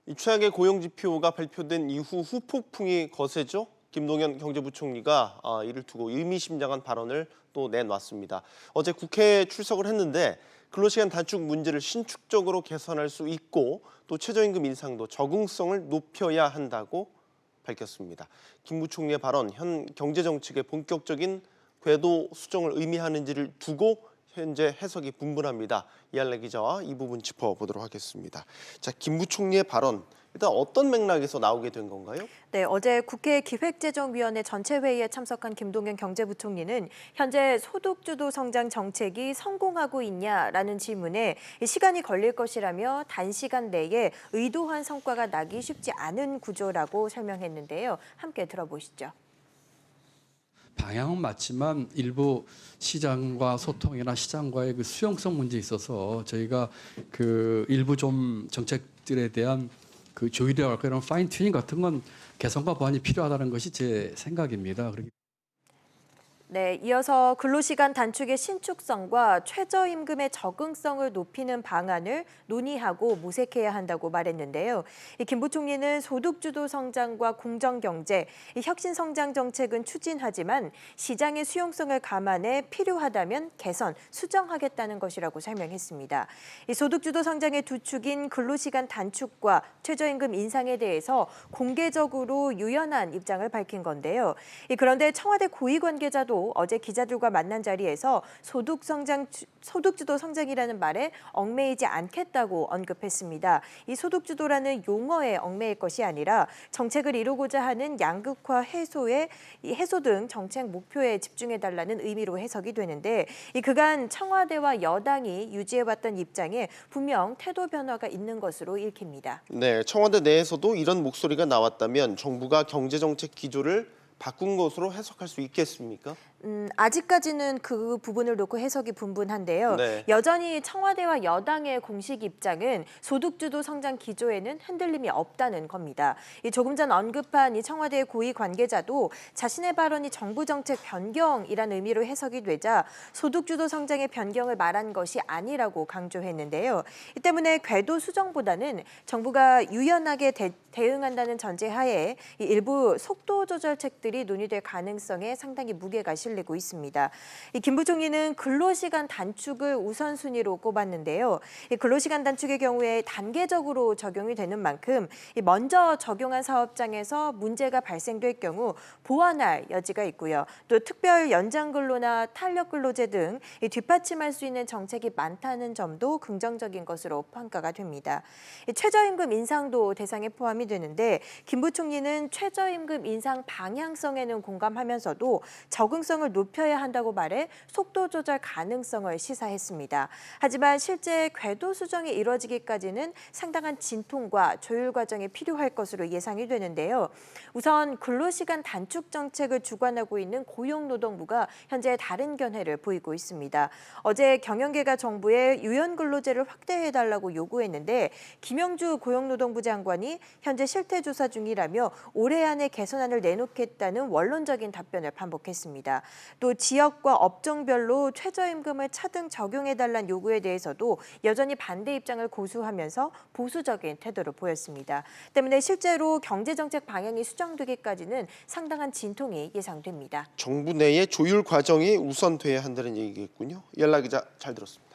이 최악의 고용지표가 발표된 이후 후폭풍이 거세죠. 김동연 경제부총리가 이를 두고 의미심장한 발언을 또 내놨습니다. 어제 국회에 출석을 했는데 근로시간 단축 문제를 신축적으로 개선할 수 있고 또 최저임금 인상도 적응성을 높여야 한다고 밝혔습니다. 김 부총리의 발언, 현 경제정책의 본격적인 궤도 수정을 의미하는지를 두고 현재 해석이 분분합니다. 이할래 기자와 이 부분 짚어보도록 하겠습니다. 자, 김 부총리의 발언, 일단 어떤 맥락에서 나오게 된 건가요? 네, 어제 국회 기획재정위원회 전체 회의에 참석한 김동연 경제부총리는 현재 소득주도 성장 정책이 성공하고 있냐라는 질문에 시간이 걸릴 것이라며 단시간 내에 의도한 성과가 나기 쉽지 않은 구조라고 설명했는데요. 함께 들어보시죠. 방향은 맞지만 일부 시장과 소통이나 시장과의 그 수용성 문제에 있어서 저희가 그 일부 좀 정책들에 대한 그 조율이라고 그런 파인 튜닝 같은 건 개선과 보완이 필요하다는 것이 제 생각입니다. 네, 이어서 근로시간 단축의 신축성과 최저임금의 적응성을 높이는 방안을 논의하고 모색해야 한다고 말했는데요. 김 부총리는 소득주도 성장과 공정경제, 혁신성장 정책은 추진하지만 시장의 수용성을 감안해 필요하다면 개선, 수정하겠다는 것이라고 설명했습니다. 소득주도 성장의 두 축인 근로시간 단축과 최저임금 인상에 대해서 공개적으로 유연한 입장을 밝힌 건데요. 그런데 청와대 고위 관계자도 어제 기자들과 만난 자리에서 소득주도 성장이라는 말에 엉매이지 않겠다고 언급했습니다. 이 소득주도라는 용어에 얽매일 것이 아니라 정책을 이루고자 하는 양극화 해소 등 정책 목표에 집중해달라는 의미로 해석이 되는데 그간 청와대와 여당이 유지해왔던 입장에 분명 태도 변화가 있는 것으로 읽힙니다. 네, 청와대 내에서도 이런 목소리가 나왔다면 정부가 경제정책 기조를 바꾼 것으로 해석할 수 있겠습니까? 아직까지는 그 부분을 놓고 해석이 분분한데요. 네. 여전히 청와대와 여당의 공식 입장은 소득주도 성장 기조에는 흔들림이 없다는 겁니다. 조금 전 언급한 이 청와대 고위 관계자도 자신의 발언이 정부 정책 변경이라는 의미로 해석이 되자 소득주도 성장의 변경을 말한 것이 아니라고 강조했는데요. 이 때문에 궤도 수정보다는 정부가 유연하게 대응한다는 전제하에 일부 속도 조절책들이 논의될 가능성에 상당히 무게가 실리고 있습니다. 김 부총리는 근로시간 단축을 우선순위로 꼽았는데요. 근로시간 단축의 경우에 단계적으로 적용이 되는 만큼 먼저 적용한 사업장에서 문제가 발생될 경우 보완할 여지가 있고요. 또 특별 연장근로나 탄력근로제 등 뒷받침할 수 있는 정책이 많다는 점도 긍정적인 것으로 평가가 됩니다. 최저임금 인상도 대상에 포함이 되는데 김 부총리는 최저임금 인상 방향성에는 공감하면서도 적응성을 높여야 한다고 말해 속도 조절 가능성을 시사했습니다. 하지만 실제 궤도 수정이 이뤄지기까지는 상당한 진통과 조율 과정이 필요할 것으로 예상이 되는데요. 우선 근로시간 단축 정책을 주관하고 있는 고용노동부가 현재 다른 견해를 보이고 있습니다. 어제 경영계가 정부에 유연근로제를 확대해달라고 요구했는데 김영주 고용노동부 장관이 현재 실태조사 중이라며 올해 안에 개선안을 내놓겠다는 원론적인 답변을 반복했습니다. 또 지역과 업종별로 최저임금을 차등 적용해달라는 요구에 대해서도 여전히 반대 입장을 고수하면서 보수적인 태도를 보였습니다. 때문에 실제로 경제정책 방향이 수정되기까지는 상당한 진통이 예상됩니다. 정부 내의 조율 과정이 우선돼야 한다는 얘기겠군요. 이할래 기자 잘 들었습니다.